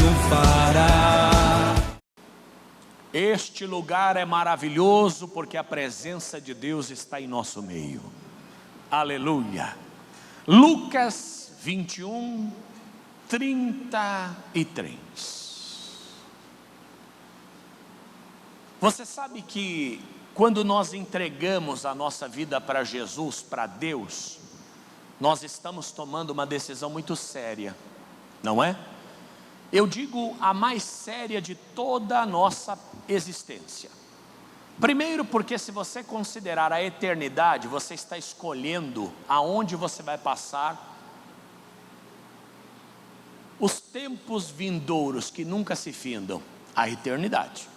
triunfará. Este lugar é maravilhoso porque a presença de Deus está em nosso meio. Aleluia. Lucas 21, 33. Você sabe que quando nós entregamos a nossa vida para Jesus, para Deus, nós estamos tomando uma decisão muito séria, não é? Eu digo a mais séria de toda a nossa existência. Primeiro porque se você considerar a eternidade, você está escolhendo aonde você vai passar os tempos vindouros que nunca se findam, a eternidade.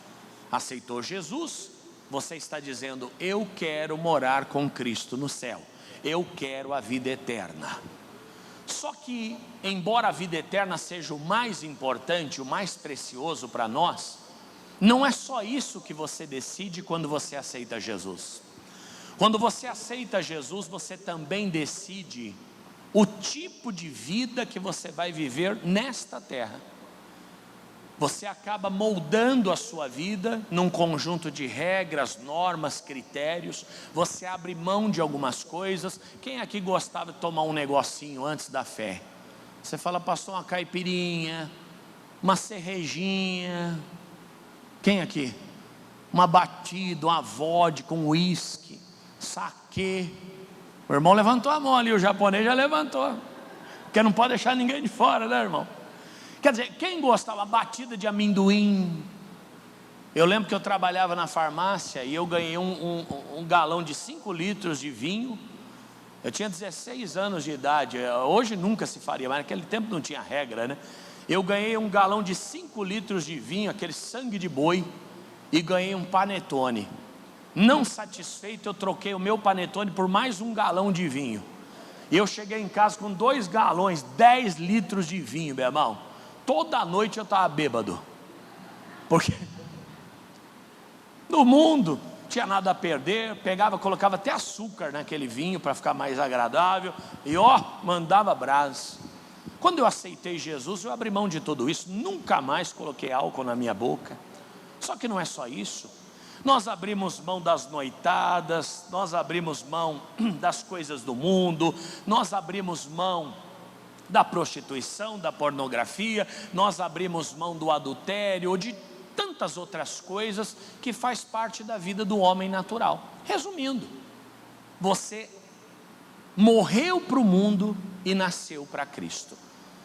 Aceitou Jesus, você está dizendo: eu quero morar com Cristo no céu, eu quero a vida eterna. Só que, embora a vida eterna seja o mais importante, o mais precioso para nós, não é só isso que você decide quando você aceita Jesus. Quando você aceita Jesus, você também decide o tipo de vida que você vai viver nesta terra. Você acaba moldando a sua vida num conjunto de regras, normas, critérios. Você abre mão de algumas coisas. Quem aqui gostava de tomar um negocinho antes da fé? Você fala: pastor, uma caipirinha, uma cervejinha. Quem aqui? Uma batida, uma vodka com uísque, saquê. O irmão levantou a mão ali, o japonês já levantou. Porque não pode deixar ninguém de fora, né, irmão? Quer dizer, quem gostava batida de amendoim? Eu lembro que eu trabalhava na farmácia e eu ganhei um galão de 5 litros de vinho. Eu tinha 16 anos de idade. Hoje nunca se faria, mas naquele tempo não tinha regra, né? Eu ganhei um galão de 5 litros de vinho, aquele sangue de boi, e ganhei um panetone. Não satisfeito, eu troquei o meu panetone por mais um galão de vinho. E eu cheguei em casa com 2 galões, 10 litros de vinho, meu irmão. Toda noite eu estava bêbado, porque no mundo tinha nada a perder. Pegava, colocava até açúcar naquele vinho para ficar mais agradável, e mandava brasa. Quando eu aceitei Jesus, eu abri mão de tudo isso, nunca mais coloquei álcool na minha boca. Só que não é só isso. Nós abrimos mão das noitadas, nós abrimos mão das coisas do mundo, nós abrimos mão da prostituição, da pornografia, nós abrimos mão do adultério, de tantas outras coisas que faz parte da vida do homem natural. Resumindo, você morreu para o mundo e nasceu para Cristo.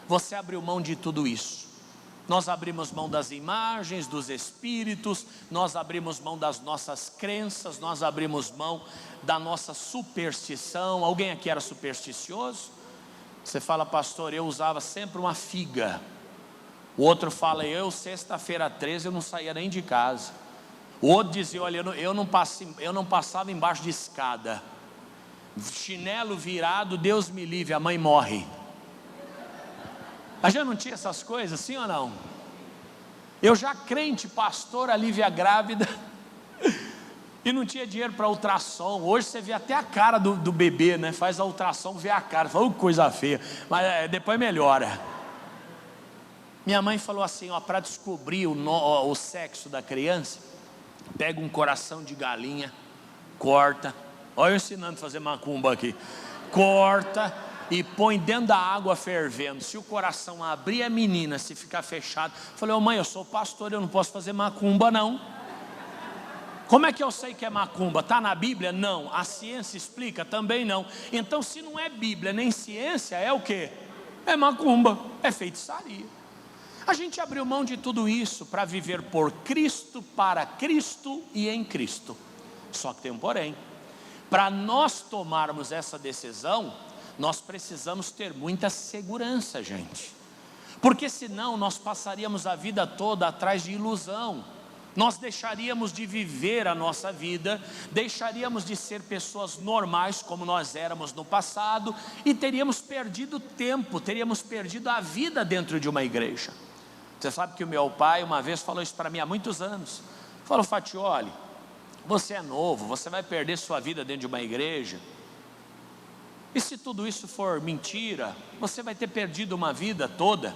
Você abriu mão de tudo isso. Nós abrimos mão das imagens, dos espíritos, nós abrimos mão das nossas crenças, nós abrimos mão da nossa superstição. Alguém aqui era supersticioso? Você fala: pastor, eu usava sempre uma figa. O outro fala: eu sexta-feira 13 eu não saía nem de casa. O outro dizia: olha, eu não passava embaixo de escada. Chinelo virado, Deus me livre, a mãe morre. A gente não tinha essas coisas, sim ou não? Eu já crente, pastor, alívia grávida, e não tinha dinheiro para ultrassom. Hoje você vê até a cara do bebê, né? Faz a ultrassom, vê a cara, fala: coisa feia, mas depois melhora. Minha mãe falou assim: para descobrir o sexo da criança, pega um coração de galinha, corta. Olha eu ensinando a fazer macumba aqui. Corta e põe dentro da água fervendo. Se o coração abrir, é menina. Se ficar fechado. Falei: mãe, eu sou pastor, eu não posso fazer macumba não. Como é que eu sei que é macumba? Está na Bíblia? Não. A ciência explica? Também não. Então, se não é Bíblia nem ciência, é o que? É macumba, é feitiçaria. A gente abriu mão de tudo isso para viver por Cristo, para Cristo e em Cristo. Só que tem um porém. Para nós tomarmos essa decisão, nós precisamos ter muita segurança, gente. Porque senão nós passaríamos a vida toda atrás de ilusão. Nós deixaríamos de viver a nossa vida, deixaríamos de ser pessoas normais como nós éramos no passado, e teríamos perdido tempo, teríamos perdido a vida dentro de uma igreja. Você sabe que o meu pai uma vez falou isso para mim há muitos anos. Falou: Fatioli, você é novo, você vai perder sua vida dentro de uma igreja, e se tudo isso for mentira, você vai ter perdido uma vida toda.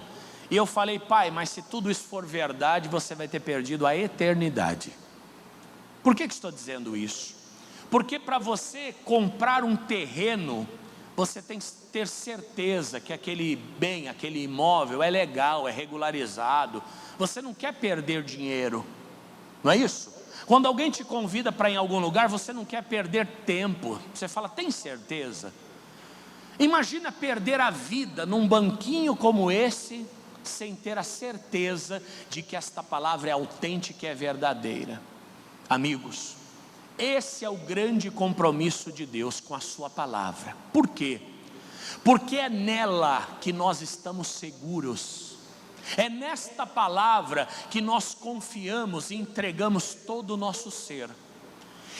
E eu falei: pai, mas se tudo isso for verdade, você vai ter perdido a eternidade. Por que estou dizendo isso? Porque para você comprar um terreno, você tem que ter certeza que aquele bem, aquele imóvel é legal, é regularizado. Você não quer perder dinheiro, não é isso? Quando alguém te convida para ir em algum lugar, você não quer perder tempo. Você fala: tem certeza? Imagina perder a vida num banquinho como esse, sem ter a certeza de que esta palavra é autêntica e é verdadeira. Amigos, esse é o grande compromisso de Deus com a sua palavra. Por quê? Porque é nela que nós estamos seguros. É nesta palavra que nós confiamos e entregamos todo o nosso ser.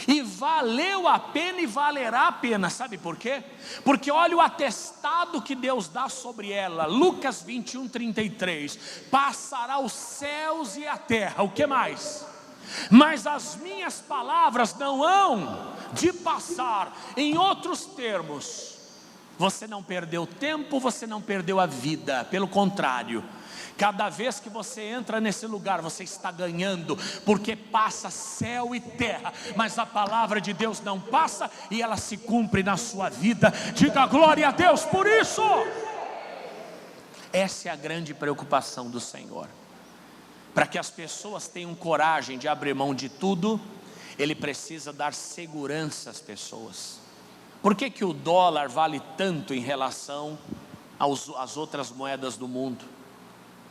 E valeu a pena e valerá a pena, sabe por quê? Porque olha o atestado que Deus dá sobre ela. Lucas 21:33. Passará os céus e a terra, o que mais? Mas as minhas palavras não hão de passar. Em outros termos, você não perdeu tempo, você não perdeu a vida. Pelo contrário, cada vez que você entra nesse lugar, você está ganhando, porque passa céu e terra, mas a palavra de Deus não passa, e ela se cumpre na sua vida. Diga glória a Deus por isso. Essa é a grande preocupação do Senhor. Para que as pessoas tenham coragem de abrir mão de tudo, Ele precisa dar segurança às pessoas. Por que o dólar vale tanto em relação às outras moedas do mundo?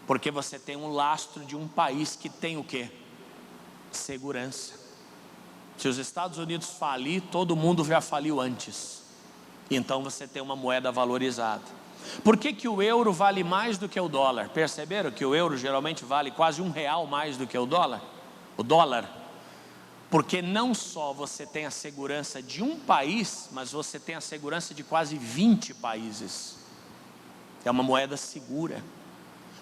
Porque você tem um lastro de um país que tem o quê? Segurança. Se os Estados Unidos falir, todo mundo já faliu antes. Então você tem uma moeda valorizada. Por que o euro vale mais do que o dólar? Perceberam que o euro geralmente vale quase R$1 mais do que o dólar? O dólar. Porque não só você tem a segurança de um país, mas você tem a segurança de quase 20 países. É uma moeda segura.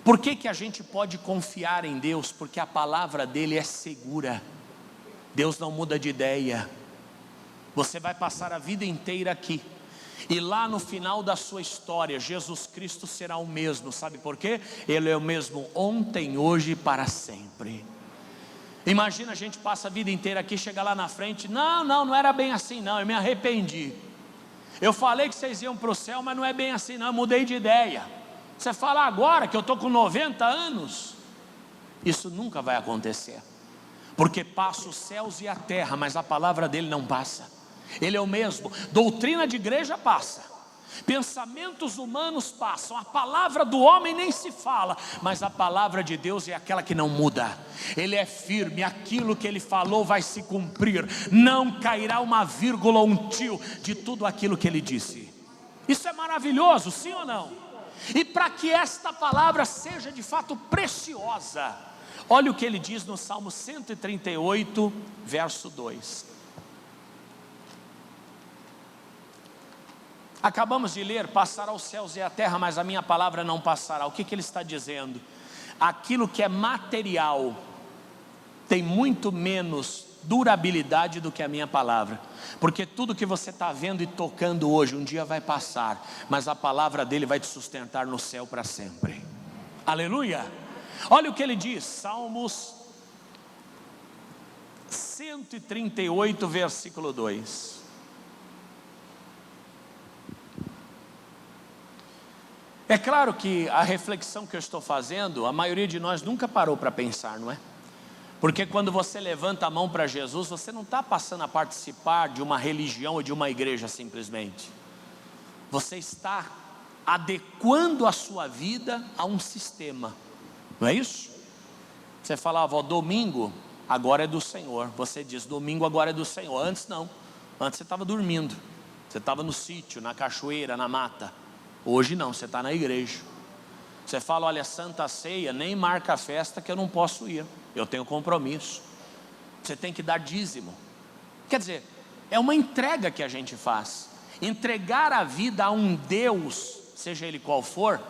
Por que a gente pode confiar em Deus? Porque a palavra dele é segura. Deus não muda de ideia. Você vai passar a vida inteira aqui, e lá no final da sua história, Jesus Cristo será o mesmo. Sabe por quê? Ele é o mesmo ontem, hoje e para sempre. Imagina, a gente passa a vida inteira aqui, chega lá na frente: não era bem assim não, eu me arrependi. Eu falei que vocês iam para o céu, mas não é bem assim não, eu mudei de ideia. Você fala agora que eu estou com 90 anos, isso nunca vai acontecer. Porque passa os céus e a terra, mas a palavra dele não passa. Ele é o mesmo. Doutrina de igreja passa, pensamentos humanos passam, a palavra do homem nem se fala, mas a palavra de Deus é aquela que não muda. Ele é firme, aquilo que ele falou vai se cumprir. Não cairá uma vírgula ou um tio de tudo aquilo que ele disse. Isso é maravilhoso, sim ou não? E para que esta palavra seja de fato preciosa, olha o que ele diz no Salmo 138, verso 2. Acabamos de ler: passará os céus e a terra, mas a minha palavra não passará. O que ele está dizendo? Aquilo que é material tem muito menos durabilidade do que a minha palavra. Porque tudo que você está vendo e tocando hoje, um dia vai passar, mas a palavra dele vai te sustentar no céu para sempre. Aleluia! Olha o que ele diz, Salmos 138, versículo 2. É claro que a reflexão que eu estou fazendo, a maioria de nós nunca parou para pensar, não é? Porque quando você levanta a mão para Jesus, você não está passando a participar de uma religião ou de uma igreja simplesmente. Você está adequando a sua vida a um sistema, não é isso? Você falava: domingo agora é do Senhor. Você diz: domingo agora é do Senhor. Antes não, antes você estava dormindo, você estava no sítio, na cachoeira, na mata. Hoje não, você está na igreja. Você fala: olha, Santa Ceia, nem marca a festa que eu não posso ir, eu tenho compromisso. Você tem que dar dízimo. Quer dizer, é uma entrega que a gente faz. Entregar a vida a um Deus, seja ele qual for,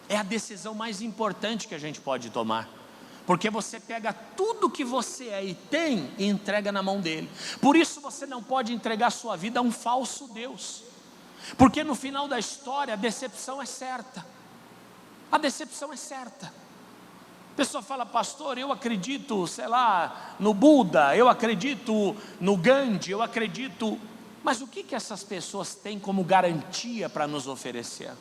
é a decisão mais importante que a gente pode tomar. Porque você pega tudo que você é e tem e entrega na mão dele. Por isso você não pode entregar sua vida a um falso Deus. Porque no final da história a decepção é certa. A decepção é certa. A pessoa fala: pastor, eu acredito, sei lá, no Buda, eu acredito no Gandhi, eu acredito. Mas o que essas pessoas têm como garantia para nos oferecer?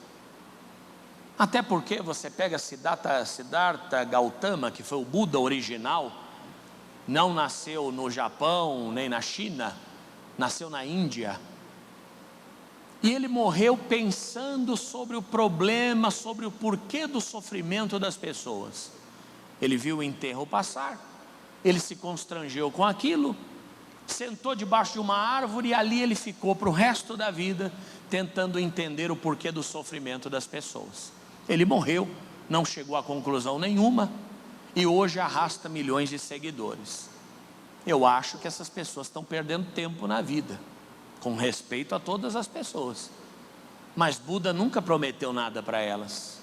Até porque você pega Siddhartha Gautama, que foi o Buda original, não nasceu no Japão, nem na China, nasceu na Índia. E ele morreu pensando sobre o problema, sobre o porquê do sofrimento das pessoas. Ele viu o enterro passar, ele se constrangeu com aquilo, sentou debaixo de uma árvore e ali ele ficou para o resto da vida, tentando entender o porquê do sofrimento das pessoas. Ele morreu, não chegou a conclusão nenhuma, e hoje arrasta milhões de seguidores. Eu acho que essas pessoas estão perdendo tempo na vida, com respeito a todas as pessoas, mas Buda nunca prometeu nada para elas.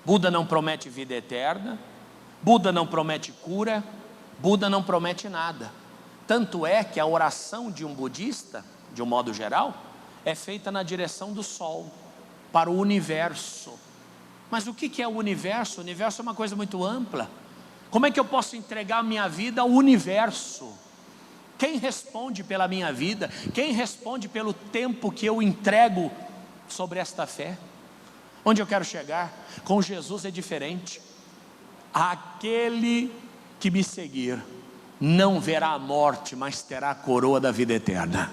Buda não promete vida eterna, Buda não promete cura, Buda não promete nada. Tanto é que a oração de um budista, de um modo geral, é feita na direção do sol, para o universo. Mas o que é o universo? O universo é uma coisa muito ampla. Como é que eu posso entregar a minha vida ao universo? Quem responde pela minha vida? Quem responde pelo tempo que eu entrego sobre esta fé? Onde eu quero chegar? Com Jesus é diferente. Aquele que me seguir não verá a morte, mas terá a coroa da vida eterna.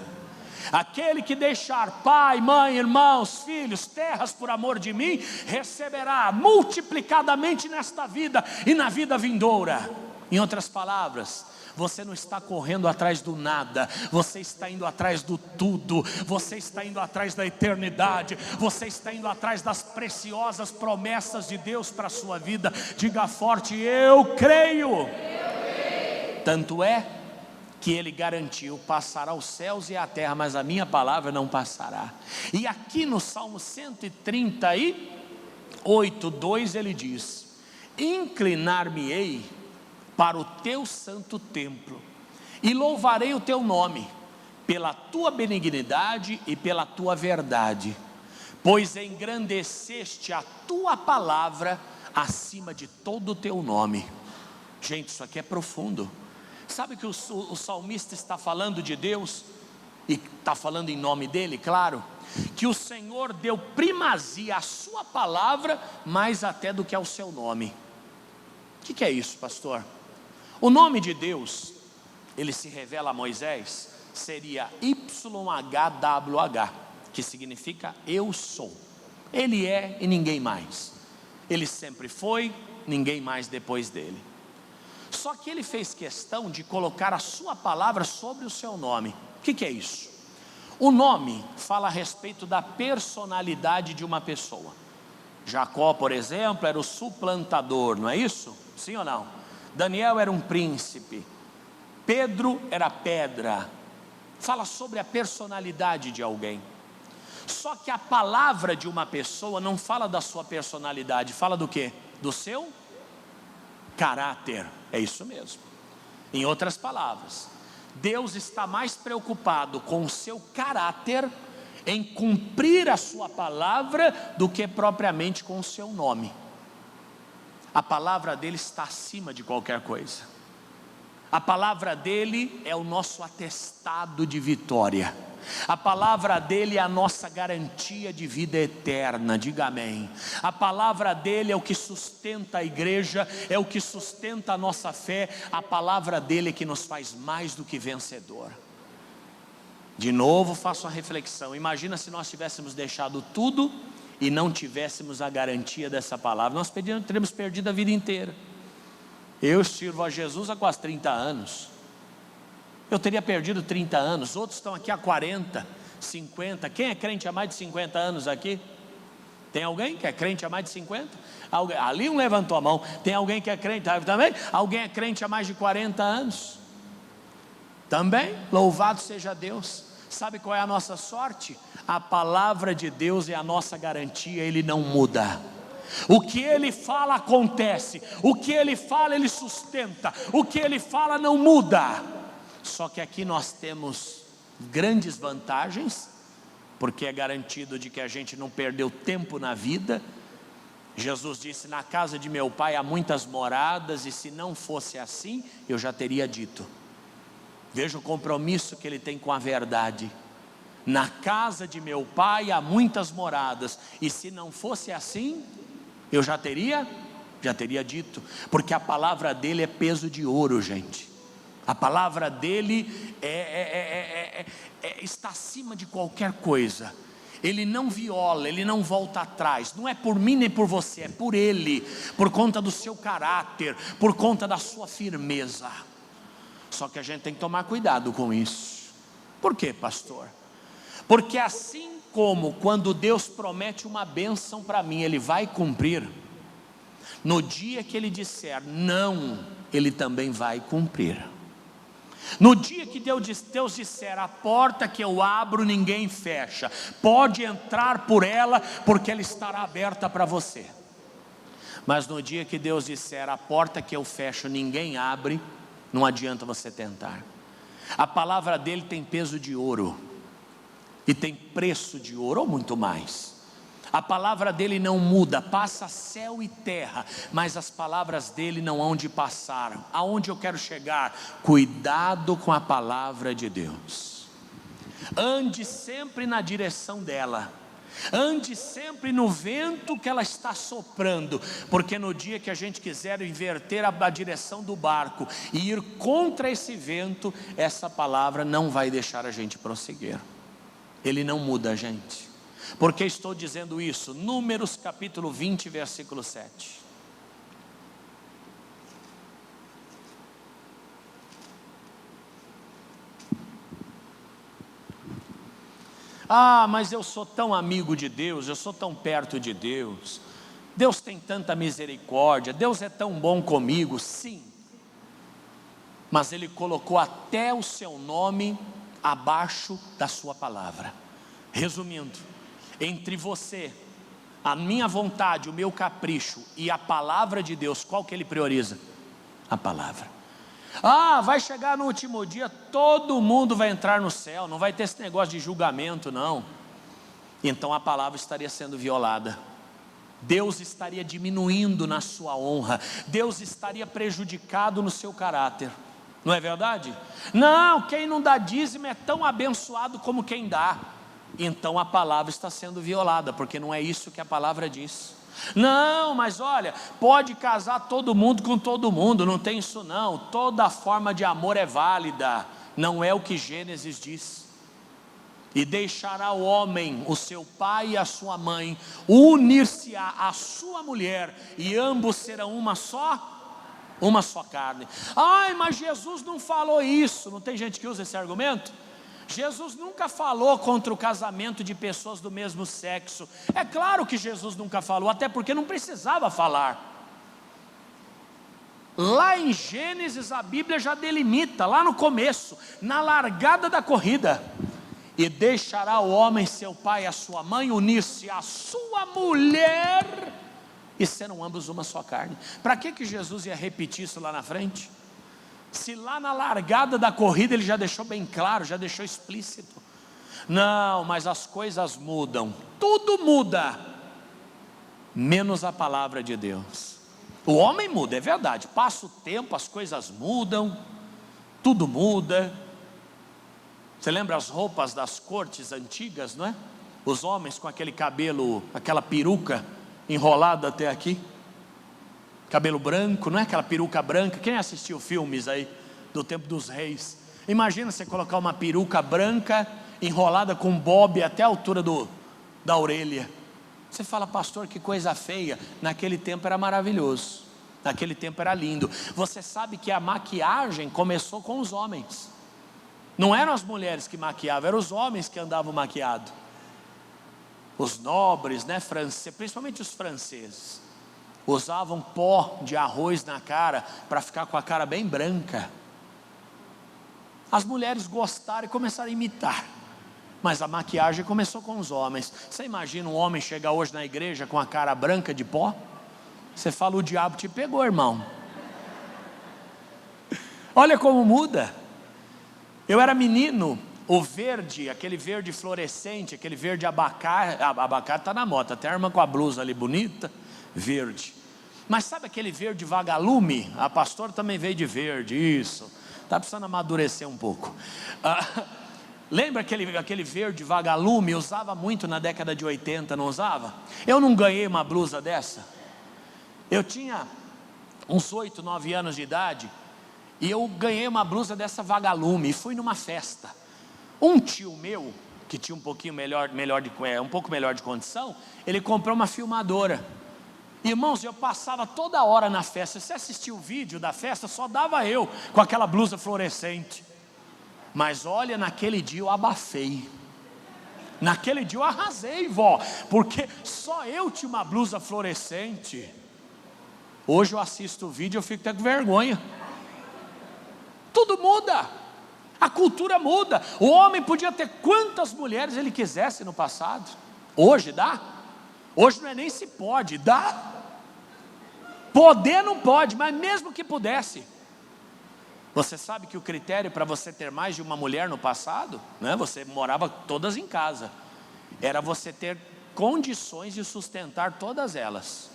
Aquele que deixar pai, mãe, irmãos, filhos, terras por amor de mim, receberá multiplicadamente nesta vida e na vida vindoura. Em outras palavras, você não está correndo atrás do nada, você está indo atrás do tudo, você está indo atrás da eternidade, você está indo atrás das preciosas promessas de Deus para a sua vida. Diga forte: eu creio. Tanto é que ele garantiu: passará os céus e a terra, mas a minha palavra não passará. E aqui no Salmo 138, 2 ele diz: inclinar-me-ei para o teu santo templo, e louvarei o teu nome, pela tua benignidade e pela tua verdade, pois engrandeceste a tua palavra acima de todo o teu nome. Gente, isso aqui é profundo. Sabe que o salmista está falando de Deus, e está falando em nome dele, claro, que o Senhor deu primazia à sua palavra, mais até do que ao seu nome. O que é isso, pastor? O nome de Deus, ele se revela a Moisés, seria YHWH, que significa eu sou. Ele é e ninguém mais. Ele sempre foi, ninguém mais depois dele. Só que ele fez questão de colocar a sua palavra sobre o seu nome. O que é isso? O nome fala a respeito da personalidade de uma pessoa. Jacó, por exemplo, era o suplantador, não é isso? Sim ou não? Daniel era um príncipe, Pedro era pedra. Fala sobre a personalidade de alguém. Só que a palavra de uma pessoa não fala da sua personalidade, fala do quê? Do seu caráter. É isso mesmo. Em outras palavras, Deus está mais preocupado com o seu caráter, em cumprir a sua palavra, do que propriamente com o seu nome. A palavra dele está acima de qualquer coisa. A palavra dele é o nosso atestado de vitória. A palavra dele é a nossa garantia de vida eterna. Diga amém. A palavra dele é o que sustenta a igreja, é o que sustenta a nossa fé. A palavra dele é que nos faz mais do que vencedor. De novo faço a reflexão: imagina se nós tivéssemos deixado tudo e não tivéssemos a garantia dessa palavra. Nós teríamos perdido a vida inteira. Eu sirvo a Jesus há quase 30 anos. Eu teria perdido 30 anos. Outros estão aqui há 40, 50. Quem é crente há mais de 50 anos aqui? Tem alguém que é crente há mais de 50? Alguém, ali um levantou a mão. Tem alguém que é crente também? Alguém é crente há mais de 40 anos? Também? Louvado seja Deus. Sabe qual é a nossa sorte? A palavra de Deus é a nossa garantia, ele não muda. O que ele fala acontece, o que ele fala ele sustenta, o que ele fala não muda. Só que aqui nós temos grandes vantagens, porque é garantido de que a gente não perdeu tempo na vida, Jesus disse: na casa de meu pai há muitas moradas, e se não fosse assim, eu já teria dito. Veja o compromisso que ele tem com a verdade. Na casa de meu pai há muitas moradas, e se não fosse assim, eu já teria dito. Porque a palavra dele é peso de ouro, gente. A palavra dele está acima de qualquer coisa. Ele não viola, ele não volta atrás. Não é por mim nem por você, é por ele, por conta do seu caráter, por conta da sua firmeza. Só que a gente tem que tomar cuidado com isso. Por quê, pastor? Porque assim como quando Deus promete uma bênção para mim, Ele vai cumprir. No dia que Ele disser não, Ele também vai cumprir. No dia que Deus disser: a porta que eu abro ninguém fecha, pode entrar por ela, porque ela estará aberta para você. Mas no dia que Deus disser: a porta que eu fecho ninguém abre, não adianta você tentar. A palavra dele tem peso de ouro, e tem preço de ouro, ou muito mais. A palavra dele não muda, passa céu e terra, mas as palavras dele não hão de passar. Aonde eu quero chegar? Cuidado com a palavra de Deus. Ande sempre na direção dela. Ande sempre no vento que ela está soprando, porque no dia que a gente quiser inverter a direção do barco e ir contra esse vento, essa palavra não vai deixar a gente prosseguir. Ele não muda, gente. Por que estou dizendo isso? Números capítulo 20, versículo 7. Ah, mas eu sou tão amigo de Deus, eu sou tão perto de Deus, Deus tem tanta misericórdia, Deus é tão bom comigo. Sim, mas Ele colocou até o seu nome abaixo da sua palavra. Resumindo, entre você, a minha vontade, o meu capricho e a palavra de Deus, qual que Ele prioriza? A palavra. Ah, vai chegar no último dia, todo mundo vai entrar no céu, não vai ter esse negócio de julgamento, não. Então a palavra estaria sendo violada, Deus estaria diminuindo na sua honra, Deus estaria prejudicado no seu caráter. Não é verdade? Não, quem não dá dízimo é tão abençoado como quem dá. Então a palavra está sendo violada, porque não é isso que a palavra diz. Não, mas olha, pode casar todo mundo com todo mundo, não tem isso não. Toda forma de amor é válida. Não é o que Gênesis diz. E deixará o homem, o seu pai e a sua mãe, unir-se-á à sua mulher, e ambos serão uma só carne. Ai, mas Jesus não falou isso. Não tem gente que usa esse argumento? Jesus nunca falou contra o casamento de pessoas do mesmo sexo. É claro que Jesus nunca falou, até porque não precisava falar. Lá em Gênesis a Bíblia já delimita, lá no começo, na largada da corrida: e deixará o homem seu pai e a sua mãe, unir-se à sua mulher, e serão ambos uma só carne. Para que Jesus ia repetir isso lá na frente? Se lá na largada da corrida Ele já deixou bem claro, já deixou explícito. Não, mas as coisas mudam, tudo muda, menos a palavra de Deus. O homem muda, é verdade, passa o tempo, as coisas mudam, tudo muda. Você lembra as roupas das cortes antigas, não é? Os homens com aquele cabelo, aquela peruca enrolada até aqui, cabelo branco, não é? Aquela peruca branca. Quem assistiu filmes aí do tempo dos reis? Imagina você colocar uma peruca branca enrolada com bob até a altura da orelha. Você fala: pastor, que coisa feia. Naquele tempo era maravilhoso, naquele tempo era lindo. Você sabe que a maquiagem começou com os homens. Não eram as mulheres que maquiavam, eram os homens que andavam maquiados. Os nobres, né, principalmente os franceses, usavam pó de arroz na cara para ficar com a cara bem branca. As mulheres gostaram e começaram a imitar, mas a maquiagem começou com os homens. Você imagina um homem chegar hoje na igreja com a cara branca de pó? Você fala: o diabo te pegou, irmão. Olha como muda. Eu era menino, o verde, aquele verde fluorescente, aquele verde abacate está na moda. Até a irmã com a blusa ali bonita, verde. Mas sabe aquele verde vagalume? A pastora também veio de verde, isso. Está precisando amadurecer um pouco. Lembra aquele verde vagalume? Usava muito na década de 80, não usava? Eu não ganhei uma blusa dessa. Eu tinha uns 8, 9 anos de idade, e eu ganhei uma blusa dessa vagalume, e fui numa festa. Um tio meu, que tinha um pouco melhor de condição, ele comprou uma filmadora. Irmãos, eu passava toda hora na festa. Se você assistiu o vídeo da festa, só dava eu com aquela blusa fluorescente. Mas olha, naquele dia eu abafei. Naquele dia eu arrasei, vó, porque só eu tinha uma blusa fluorescente. Hoje eu assisto o vídeo e eu fico até com vergonha. Tudo muda, a cultura muda. O homem podia ter quantas mulheres ele quisesse no passado. Hoje dá? Hoje não é nem se pode, dá. Poder não pode, mas mesmo que pudesse. Você sabe que o critério para você ter mais de uma mulher no passado, né? Você morava todas em casa. Era você ter condições de sustentar todas elas.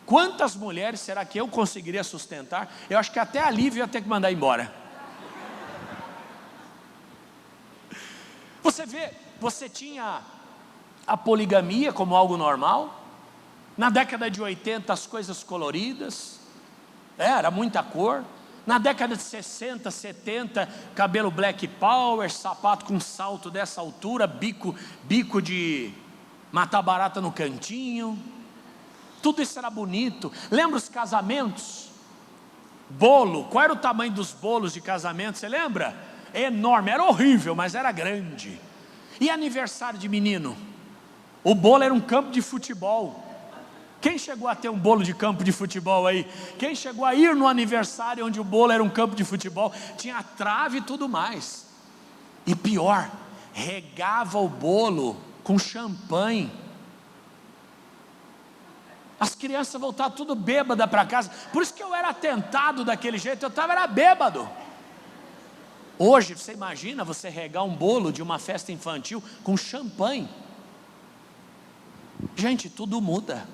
Quantas mulheres será que eu conseguiria sustentar? Eu acho que até a Lívia ia ter que mandar embora. Você vê, você tinha a poligamia como algo normal. Na década de 80 as coisas coloridas, era muita cor. Na década de 60, 70, cabelo black power, sapato com salto dessa altura, bico de matar barata no cantinho. Tudo isso era bonito. Lembra os casamentos? Bolo, qual era o tamanho dos bolos de casamento, você lembra? Enorme, era horrível, mas era grande. E aniversário de menino? O bolo era um campo de futebol. Quem chegou a ter um bolo de campo de futebol aí? Quem chegou a ir no aniversário onde o bolo era um campo de futebol? Tinha trave e tudo mais. E pior, regava o bolo com champanhe. As crianças voltavam tudo bêbada para casa. Por isso que eu era tentado daquele jeito, eu era bêbado. Hoje, você imagina você regar um bolo de uma festa infantil com champanhe. Gente, tudo muda.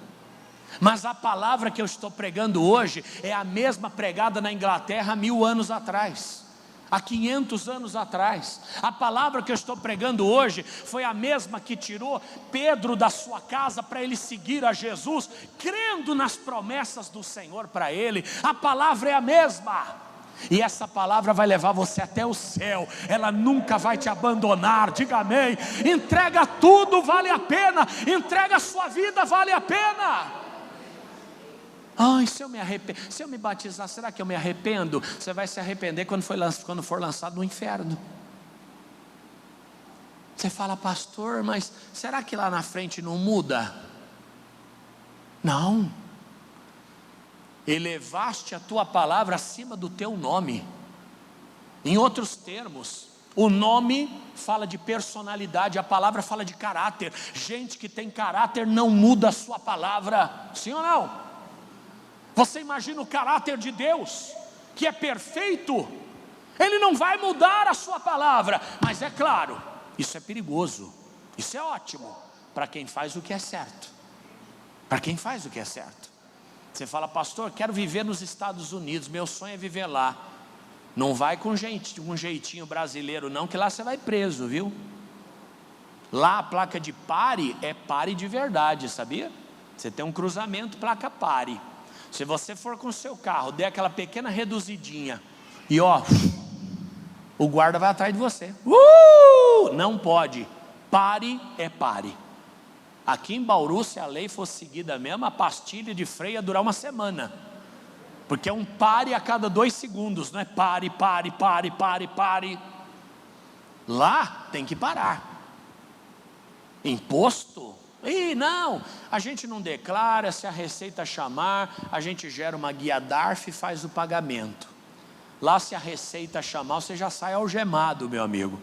Mas a palavra que eu estou pregando hoje é a mesma pregada na Inglaterra há 1000 anos atrás, há 500 anos atrás. A palavra que eu estou pregando hoje foi a mesma que tirou Pedro da sua casa para ele seguir a Jesus, crendo nas promessas do Senhor para ele. A palavra é a mesma. E essa palavra vai levar você até o céu. Ela nunca vai te abandonar. Diga amém. Entrega tudo, vale a pena. Entrega a sua vida, vale a pena. Ai, se eu me batizar, será que eu me arrependo? Você vai se arrepender quando for lançado no inferno. Você fala, pastor, mas será que lá na frente não muda? Não. Elevaste a tua palavra acima do teu nome. Em outros termos, o nome fala de personalidade, a palavra fala de caráter. Gente que tem caráter não muda a sua palavra. Sim ou não? Você imagina o caráter de Deus, que é perfeito. Ele não vai mudar a sua palavra. Mas é claro, isso é perigoso. Isso é ótimo para quem faz o que é certo. Para quem faz o que é certo. Você fala, pastor, quero viver nos Estados Unidos, meu sonho é viver lá. Não vai com um jeitinho brasileiro não, que lá você vai preso, viu? Lá a placa de pare é pare de verdade, sabia? Você tem um cruzamento, placa pare. Se você for com o seu carro, der aquela pequena reduzidinha e o guarda vai atrás de você. Não pode. Pare é pare. Aqui em Bauru, se a lei fosse seguida mesmo, a pastilha de freio ia durar uma semana. Porque é um pare a cada 2 segundos, não é pare, pare, pare, pare, pare. Lá tem que parar. Imposto? Não, a gente não declara, se a Receita chamar, a gente gera uma guia DARF e faz o pagamento. Lá se a Receita chamar, você já sai algemado, meu amigo.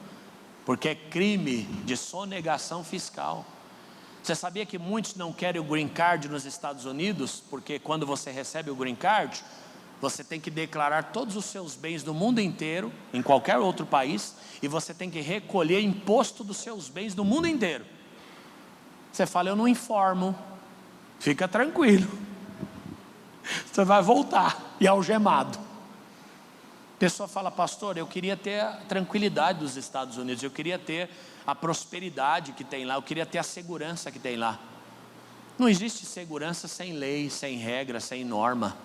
Porque é crime de sonegação fiscal. Você sabia que muitos não querem o Green Card nos Estados Unidos? Porque quando você recebe o Green Card, você tem que declarar todos os seus bens no mundo inteiro, em qualquer outro país, e você tem que recolher imposto dos seus bens no mundo inteiro. Você fala, eu não informo. Fica tranquilo, você vai voltar e algemado. A pessoa fala: pastor, eu queria ter a tranquilidade dos Estados Unidos, eu queria ter a prosperidade que tem lá, eu queria ter a segurança que tem lá. Não existe segurança sem lei, sem regra, sem norma.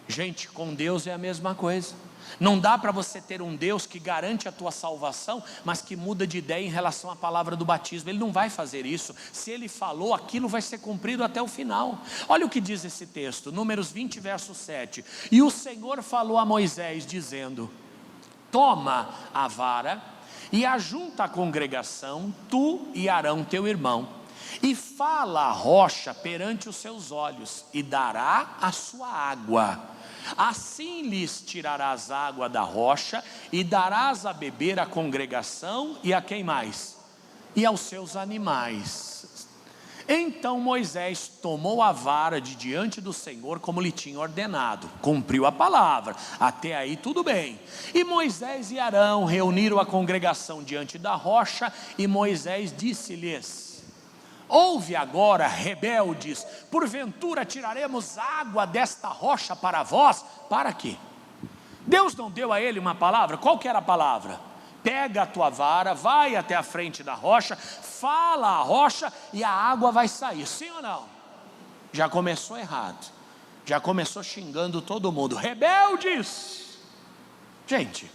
Gente, com Deus é a mesma coisa. Não dá para você ter um Deus que garante a tua salvação, mas que muda de ideia em relação à palavra do batismo. Ele não vai fazer isso. Se Ele falou, aquilo vai ser cumprido até o final. Olha o que diz esse texto, Números 20, verso 7. E o Senhor falou a Moisés, dizendo: toma a vara e ajunta a congregação, tu e Arão teu irmão, e fala a rocha perante os seus olhos, e dará a sua água. Assim lhes tirarás água da rocha, e darás a beber à congregação, e a quem mais? E aos seus animais. Então Moisés tomou a vara de diante do Senhor, como lhe tinha ordenado, cumpriu a palavra, até aí tudo bem. E Moisés e Arão reuniram a congregação diante da rocha, e Moisés disse-lhes: ouve agora, rebeldes, porventura tiraremos água desta rocha para vós? Para quê? Deus não deu a ele uma palavra? Qual que era a palavra? Pega a tua vara, vai até a frente da rocha, fala a rocha e a água vai sair. Sim ou não? Já começou errado, já começou xingando todo mundo. Rebeldes! Gente,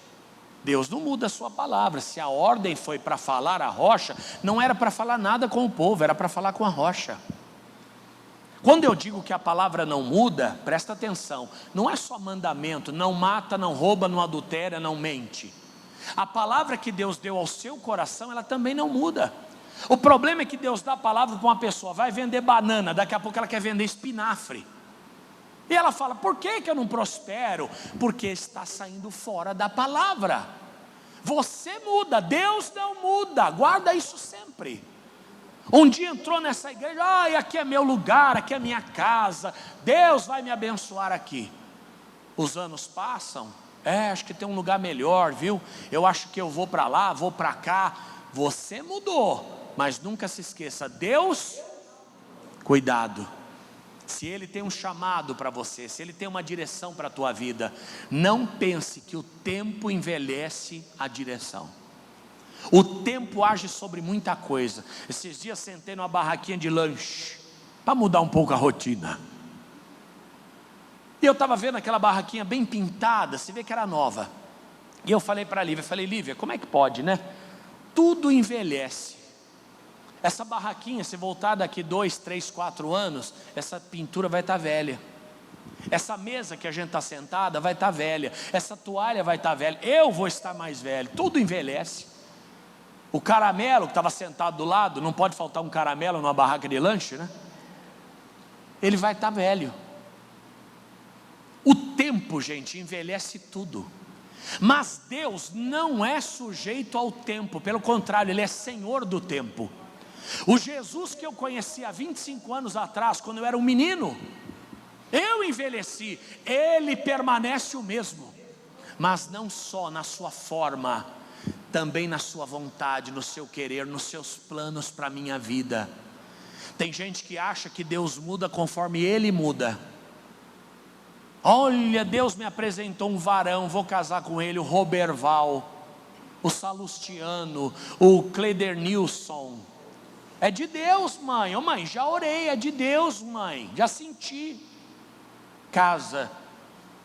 Deus não muda a sua palavra. Se a ordem foi para falar a rocha, não era para falar nada com o povo, era para falar com a rocha. Quando eu digo que a palavra não muda, presta atenção, não é só mandamento: não mata, não rouba, não adultera, não mente. A palavra que Deus deu ao seu coração, ela também não muda. O problema é que Deus dá a palavra para uma pessoa, vai vender banana, daqui a pouco ela quer vender espinafre. E ela fala: por que eu não prospero? Porque está saindo fora da palavra. Você muda, Deus não muda, guarda isso sempre. Um dia entrou nessa igreja: ai, aqui é meu lugar, aqui é minha casa, Deus vai me abençoar aqui. Os anos passam, acho que tem um lugar melhor, viu? Eu acho que eu vou para lá, vou para cá. Você mudou, mas nunca se esqueça, Deus, cuidado. Se Ele tem um chamado para você, se Ele tem uma direção para a tua vida, não pense que o tempo envelhece a direção. O tempo age sobre muita coisa. Esses dias sentei numa barraquinha de lanche, para mudar um pouco a rotina. E eu estava vendo aquela barraquinha bem pintada, se vê que era nova. E eu falei para a Lívia, Lívia, como é que pode, né? Tudo envelhece. Essa barraquinha, se voltar daqui 2, 3, 4 anos, essa pintura vai estar velha. Essa mesa que a gente está sentada vai estar velha. Essa toalha vai estar velha. Eu vou estar mais velho. Tudo envelhece. O caramelo que estava sentado do lado, não pode faltar um caramelo numa barraca de lanche, né? Ele vai estar velho. O tempo, gente, envelhece tudo. Mas Deus não é sujeito ao tempo. Pelo contrário, Ele é Senhor do tempo. O Jesus que eu conheci há 25 anos atrás, quando eu era um menino, eu envelheci, Ele permanece o mesmo. Mas não só na sua forma, também na sua vontade, no seu querer, nos seus planos para a minha vida. Tem gente que acha que Deus muda conforme Ele muda. Olha, Deus me apresentou um varão, vou casar com ele, o Roberval, o Salustiano, o Cledernilson. É de Deus, mãe. Ô mãe, já orei, é de Deus, mãe, já senti. Casa,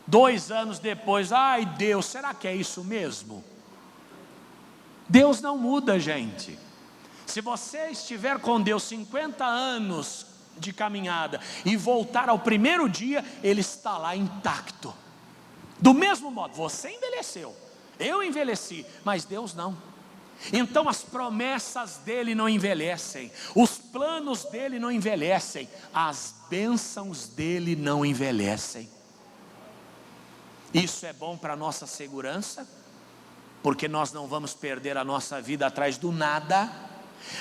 2 anos depois, ai Deus, será que é isso mesmo? Deus não muda, gente. Se você estiver com Deus 50 anos de caminhada e voltar ao primeiro dia, Ele está lá intacto. Do mesmo modo, você envelheceu, eu envelheci, mas Deus não. Então as promessas dEle não envelhecem, os planos dEle não envelhecem, as bênçãos dEle não envelhecem. Isso é bom para a nossa segurança, porque nós não vamos perder a nossa vida atrás do nada,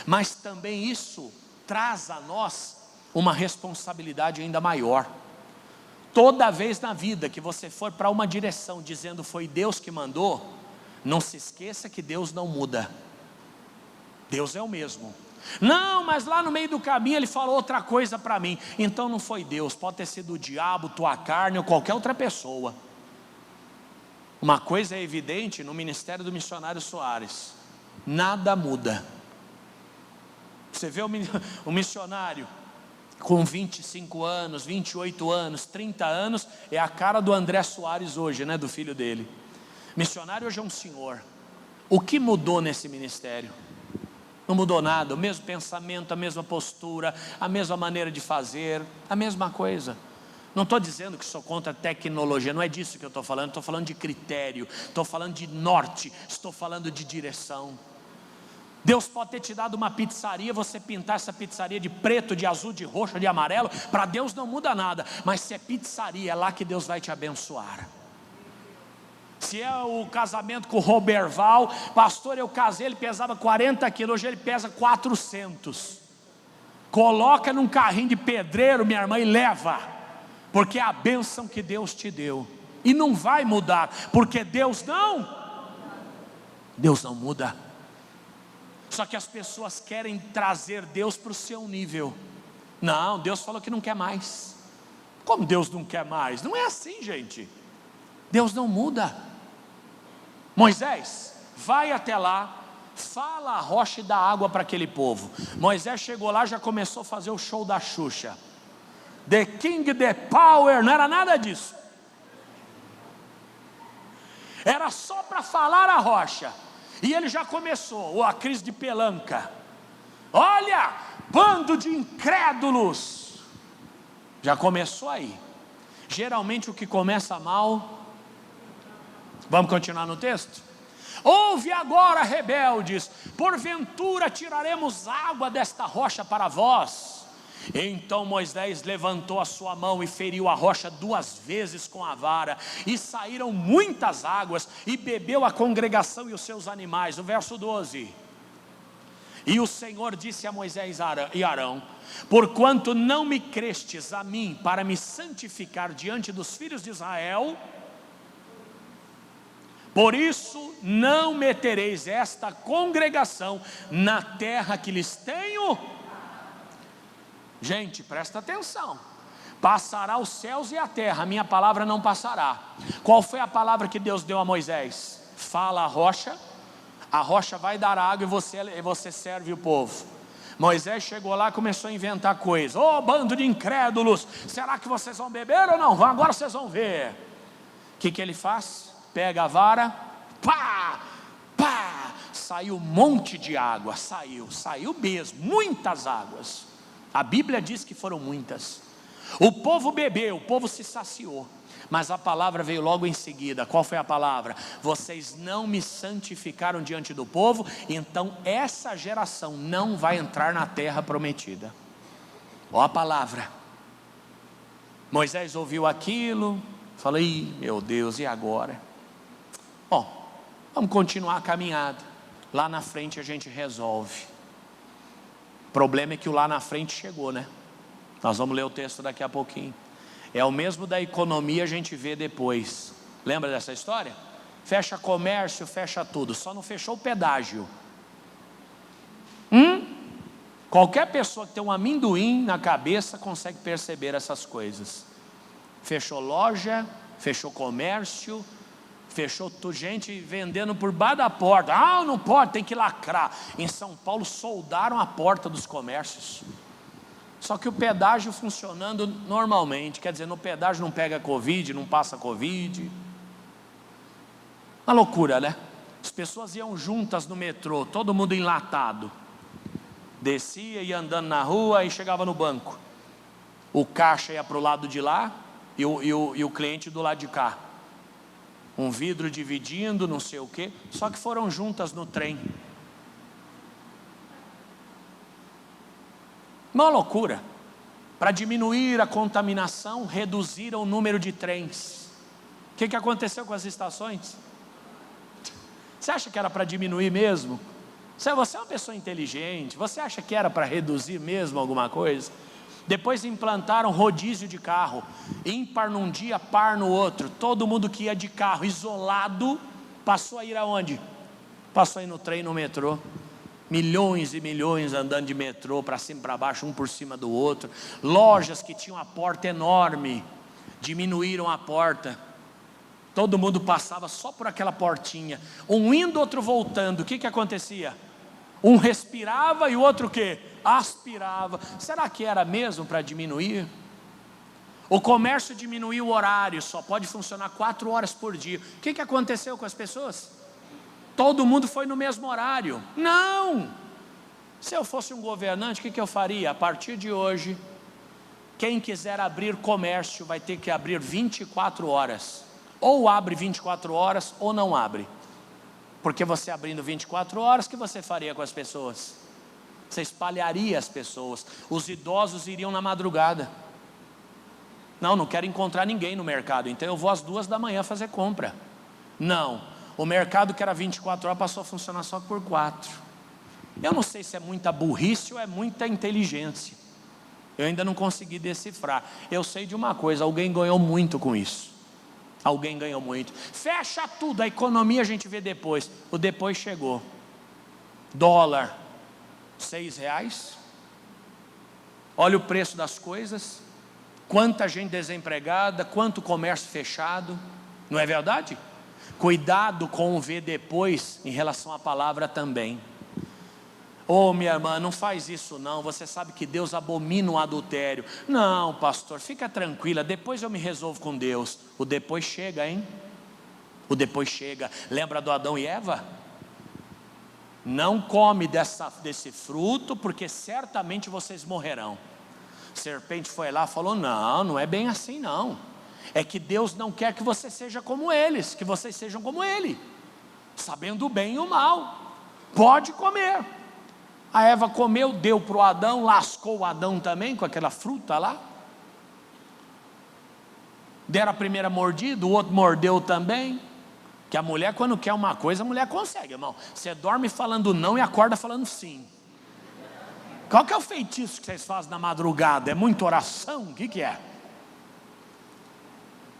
mas também isso traz a nós uma responsabilidade ainda maior. Toda vez na vida que você for para uma direção dizendo foi Deus que mandou, não se esqueça que Deus não muda. Deus é o mesmo. Não, mas lá no meio do caminho ele falou outra coisa para mim. Então não foi Deus, pode ter sido o diabo, tua carne ou qualquer outra pessoa. Uma coisa é evidente no ministério do missionário Soares: nada muda. Você vê o missionário com 25 anos, 28 anos, 30 anos, é a cara do André Soares hoje, né, do filho dele. Missionário hoje é um senhor. O que mudou nesse ministério? Não mudou nada, o mesmo pensamento, a mesma postura, a mesma maneira de fazer, a mesma coisa. Não estou dizendo que sou contra a tecnologia, não é disso que eu estou falando. Estou falando de critério, estou falando de norte, estou falando de direção. Deus pode ter te dado uma pizzaria, você pintar essa pizzaria de preto, de azul, de roxo, de amarelo, para Deus não muda nada. Mas se é pizzaria, é lá que Deus vai te abençoar. Se é o casamento com o Roberval, pastor, eu casei, ele pesava 40 quilos, hoje ele pesa 400. Coloca num carrinho de pedreiro, minha irmã, e leva, porque é a bênção que Deus te deu, e não vai mudar, porque Deus não muda. Só que as pessoas querem trazer Deus para o seu nível. Não, Deus falou que não quer mais. Como Deus não quer mais? Não é assim, gente. Deus não muda. Moisés, vai até lá, fala a rocha e dá água para aquele povo. Moisés chegou lá, já começou a fazer o show da Xuxa. The King, the Power, não era nada disso. Era só para falar a rocha. E ele já começou, a crise de pelanca. Olha, bando de incrédulos. Já começou aí. Geralmente o que começa mal. Vamos continuar no texto? Ouve agora, rebeldes, porventura tiraremos água desta rocha para vós. Então Moisés levantou a sua mão e feriu a rocha 2 vezes com a vara, e saíram muitas águas, e bebeu a congregação e os seus animais. O verso 12: e o Senhor disse a Moisés e Arão: porquanto não me crestes a mim para me santificar diante dos filhos de Israel, por isso não metereis esta congregação na terra que lhes tenho. Gente, presta atenção. Passará os céus e a terra, a minha palavra não passará. Qual foi a palavra que Deus deu a Moisés? Fala a rocha vai dar água e você serve o povo. Moisés chegou lá e começou a inventar coisas. Ô bando de incrédulos, será que vocês vão beber ou não? Agora vocês vão ver. O que ele faz? Pega a vara, pá, pá, saiu um monte de água, saiu mesmo, muitas águas. A Bíblia diz que foram muitas. O povo bebeu, o povo se saciou, mas a palavra veio logo em seguida. Qual foi a palavra? Vocês não me santificaram diante do povo, então essa geração não vai entrar na terra prometida. Ó a palavra. Moisés ouviu aquilo, falou: ih, meu Deus, e agora? Bom, vamos continuar a caminhada. Lá na frente a gente resolve. O problema é que o lá na frente chegou, né? Nós vamos ler o texto daqui a pouquinho. É o mesmo da economia, a gente vê depois. Lembra dessa história? Fecha comércio, fecha tudo, só não fechou o pedágio. Qualquer pessoa que tem um amendoim na cabeça consegue perceber essas coisas. Fechou loja, fechou comércio, fechou gente vendendo por baixo da porta. Ah, não pode, tem que lacrar. Em São Paulo soldaram a porta dos comércios. Só que o pedágio funcionando normalmente, quer dizer, no pedágio não pega Covid, não passa Covid. Uma loucura, né? As pessoas iam juntas no metrô, todo mundo enlatado. Descia, ia andando na rua e chegava no banco. O caixa ia para o lado de lá e o cliente do lado de cá. Um vidro dividindo, não sei o quê. Só que foram juntas no trem. Uma loucura. Para diminuir a contaminação, reduziram o número de trens. O que aconteceu com as estações? Você acha que era para diminuir mesmo? Você é uma pessoa inteligente. Você acha que era para reduzir mesmo alguma coisa? Depois implantaram rodízio de carro, ímpar num dia, par no outro. Todo mundo que ia de carro isolado passou a ir aonde? Passou a ir no trem, no metrô. milhões e milhões andando de metrô para cima e para baixo, um por cima do outro. Lojas que tinham a porta enorme, diminuíram a porta. Todo mundo passava só por aquela portinha, um indo, outro voltando. O que acontecia? Um respirava e o outro o quê? Aspirava. Será que era mesmo para diminuir? O comércio diminuiu o horário, só pode funcionar 4 horas por dia. O que aconteceu com as pessoas? Todo mundo foi no mesmo horário. Não! Se eu fosse um governante, o que eu faria? A partir de hoje, quem quiser abrir comércio vai ter que abrir 24 horas. Ou abre 24 horas ou não abre. Porque você abrindo 24 horas, o que você faria com as pessoas? Você espalharia as pessoas. Os idosos iriam na madrugada. Não quero encontrar ninguém no mercado, então eu vou às 2 da manhã fazer compra. Não, o mercado que era 24 horas passou a funcionar só por 4. Eu não sei se é muita burrice ou é muita inteligência. Eu ainda não consegui decifrar. Eu sei de uma coisa, alguém ganhou muito com isso. Alguém ganhou muito. Fecha tudo, a economia a gente vê depois. O depois chegou. Dólar, R$6. Olha o preço das coisas. Quanta gente desempregada, quanto comércio fechado. Não é verdade? Cuidado com o ver depois em relação à palavra também. Oh, minha irmã, não faz isso não, você sabe que Deus abomina o adultério. Não, pastor, fica tranquila, depois eu me resolvo com Deus. O depois chega, hein? O depois chega. Lembra do Adão e Eva? Não come desse fruto, porque certamente vocês morrerão. A serpente foi lá e falou, não é bem assim não. É que Deus não quer que você seja como eles, que vocês sejam como Ele, sabendo o bem e o mal. Pode comer. A Eva comeu, deu para o Adão, lascou o Adão também com aquela fruta lá. Deram a primeira mordida, o outro mordeu também. Que a mulher, quando quer uma coisa, a mulher consegue, irmão. Você dorme falando não e acorda falando sim. Qual que é o feitiço que vocês fazem na madrugada? É muita oração? O que é?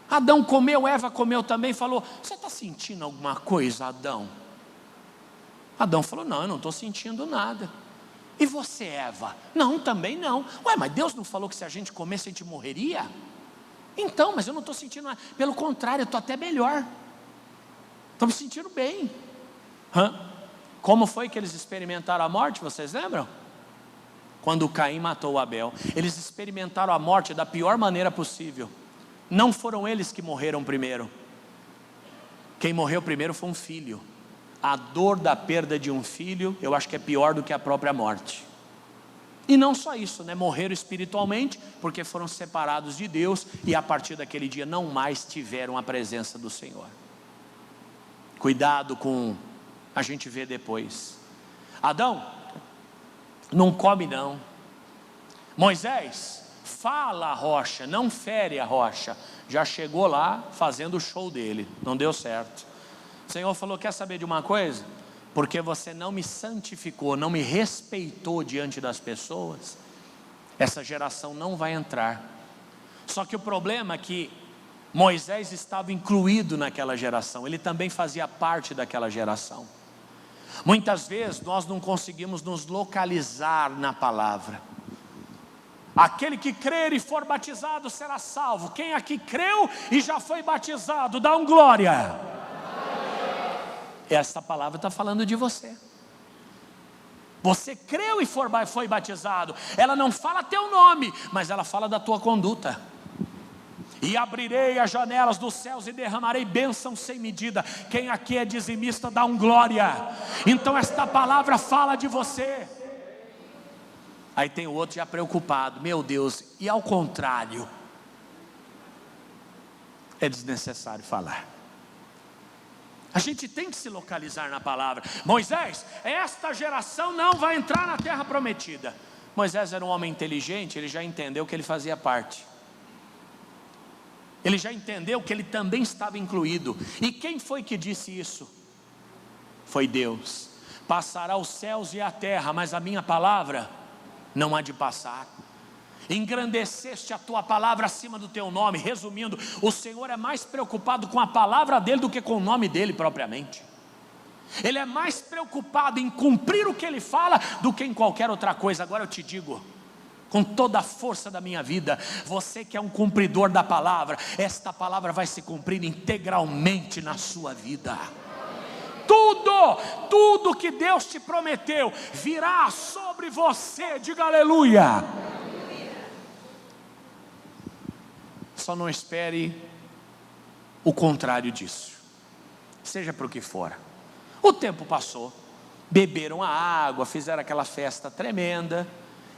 Adão comeu, Eva comeu também, falou, você está sentindo alguma coisa, Adão? Adão falou, não, eu não estou sentindo nada. E você, Eva? Não, também não. Ué, mas Deus não falou que se a gente comesse a gente morreria? Então, mas eu não estou sentindo nada. Pelo contrário, eu estou até melhor. Estou me sentindo bem. Como foi que eles experimentaram a morte, vocês lembram? Quando Caim matou Abel. Eles experimentaram a morte da pior maneira possível. Não foram eles que morreram primeiro. Quem morreu primeiro foi um filho. A dor da perda de um filho, eu acho que é pior do que a própria morte. E não só isso, né? Morreram espiritualmente, porque foram separados de Deus, e a partir daquele dia não mais tiveram a presença do Senhor. Cuidado com a gente ver depois. Adão, não come não. Moisés, fala a rocha, não fere a rocha. Já chegou lá fazendo o show dele, não deu certo. O Senhor falou, quer saber de uma coisa? Porque você não me santificou, não me respeitou diante das pessoas, essa geração não vai entrar. Só que o problema é que Moisés estava incluído naquela geração, ele também fazia parte daquela geração. Muitas vezes nós não conseguimos nos localizar na palavra. Aquele que crer e for batizado será salvo. Quem aqui creu e já foi batizado, dá um glória. Essa palavra está falando de você. Você creu e foi batizado. Ela não fala teu nome, mas ela fala da tua conduta. E abrirei as janelas dos céus e derramarei bênção sem medida. Quem aqui é dizimista, dá um glória. Então esta palavra fala de você. Aí tem o outro já preocupado, meu Deus, e ao contrário? É desnecessário falar. A gente tem que se localizar na palavra. Moisés, esta geração não vai entrar na terra prometida. Moisés era um homem inteligente, ele já entendeu que ele fazia parte. Ele já entendeu que ele também estava incluído. E quem foi que disse isso? Foi Deus. Passará os céus e a terra, mas a minha palavra não há de passar. Engrandeceste a tua palavra acima do teu nome. Resumindo, o Senhor é mais preocupado com a palavra dele do que com o nome dele propriamente. Ele é mais preocupado em cumprir o que Ele fala do que em qualquer outra coisa. Agora eu te digo, com toda a força da minha vida, você que é um cumpridor da palavra, esta palavra vai se cumprir integralmente na sua vida. Tudo que Deus te prometeu virá sobre você. Diga aleluia. Só não espere o contrário disso, seja para o que for. O tempo passou, beberam a água, fizeram aquela festa tremenda,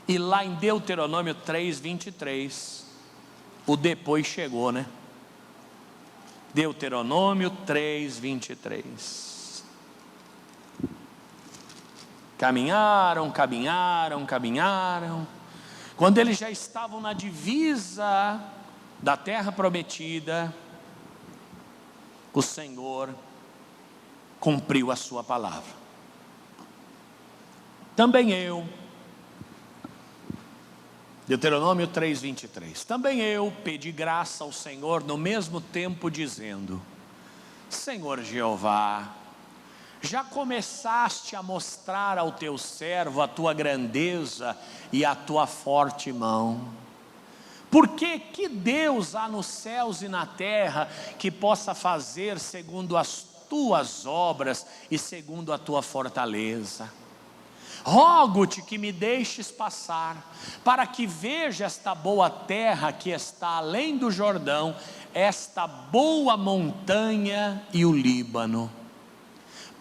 e lá em Deuteronômio 3:23, o depois chegou, né? Deuteronômio 3:23. Caminharam. Quando eles já estavam na divisa da terra prometida, o Senhor cumpriu a sua palavra. Também eu, Deuteronômio 3:23, também eu pedi graça ao Senhor no mesmo tempo, dizendo: Senhor Jeová, já começaste a mostrar ao teu servo a tua grandeza e a tua forte mão. Porque que Deus há nos céus e na terra que possa fazer segundo as tuas obras e segundo a tua fortaleza? Rogo-te que me deixes passar, para que veja esta boa terra que está além do Jordão, esta boa montanha e o Líbano.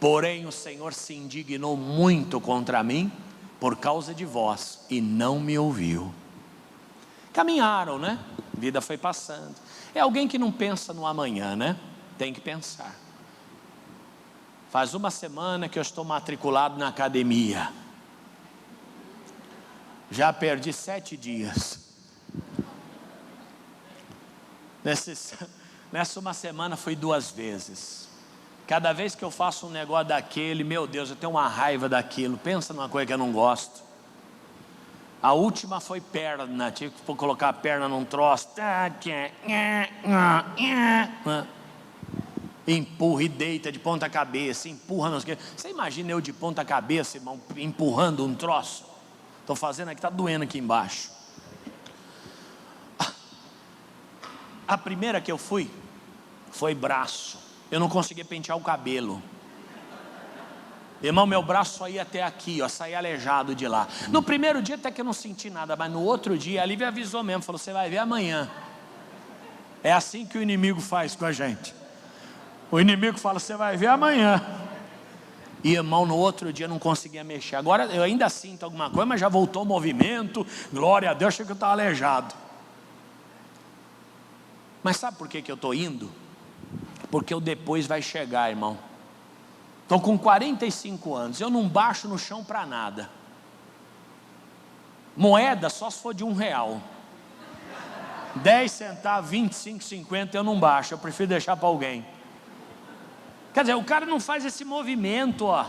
Porém o Senhor se indignou muito contra mim por causa de vós e não me ouviu. Caminharam, né? A vida foi passando. É alguém que não pensa no amanhã, né? Tem que pensar. Faz uma semana que eu estou matriculado na academia. Já perdi 7 dias. Nessa uma semana fui 2 vezes. Cada vez que eu faço um negócio daquele, meu Deus, eu tenho uma raiva daquilo. Pensa numa coisa que eu não gosto. A última foi perna. Tive que colocar a perna num troço. Empurra e deita de ponta cabeça. Empurra. Você imagina eu de ponta cabeça, irmão, empurrando um troço? Estou fazendo aqui, está doendo aqui embaixo. A primeira que eu fui foi braço. Eu não conseguia pentear o cabelo. Irmão, meu braço só ia até aqui, ó, saía aleijado de lá. No primeiro dia até que eu não senti nada, mas no outro dia, a Lívia avisou mesmo, falou: você vai ver amanhã. É assim que o inimigo faz com a gente. O inimigo fala: você vai ver amanhã. E irmão, no outro dia eu não conseguia mexer. Agora eu ainda sinto alguma coisa, mas já voltou o movimento. Glória a Deus, achei que eu estava aleijado. Mas sabe por que eu estou indo? Porque o depois vai chegar, irmão. Estou com 45 anos, eu não baixo no chão para nada. Moeda só se for de R$1. 10 centavos, 25, 50 eu não baixo, eu prefiro deixar para alguém. Quer dizer, o cara não faz esse movimento, ó.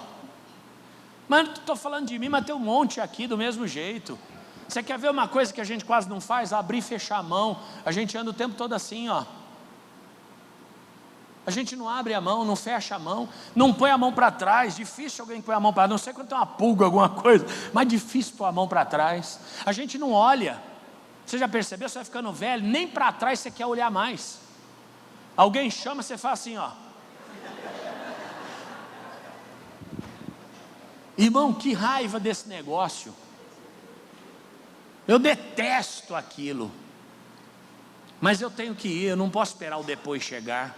Mas não estou falando de mim, mas tem um monte aqui do mesmo jeito. Você quer ver uma coisa que a gente quase não faz? Abrir e fechar a mão. A gente anda o tempo todo assim, ó. A gente não abre a mão, não fecha a mão, não põe a mão para trás. Difícil alguém põe a mão para trás, não sei quando tem uma pulga, alguma coisa, mas difícil pôr a mão para trás. A gente não olha. Você já percebeu? Você vai ficando velho, nem para trás você quer olhar mais. Alguém chama, você faz assim, ó. Irmão, que raiva desse negócio. Eu detesto aquilo. Mas eu tenho que ir, eu não posso esperar o depois chegar.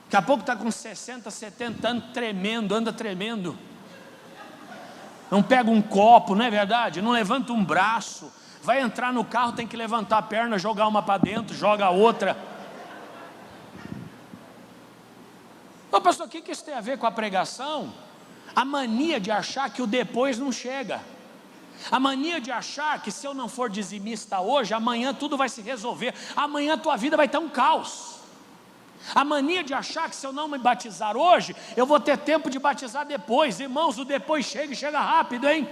Daqui a pouco está com 60, 70 anos, tremendo, anda tremendo. Não pega um copo, não é verdade? Não levanta um braço. Vai entrar no carro, tem que levantar a perna, jogar uma para dentro, joga a outra. Ô pastor, o que isso tem a ver com a pregação? A mania de achar que o depois não chega. A mania de achar que se eu não for dizimista hoje, amanhã tudo vai se resolver. Amanhã a tua vida vai estar um caos. A mania de achar que se eu não me batizar hoje, eu vou ter tempo de batizar depois. Irmãos, o depois chega e chega rápido, hein?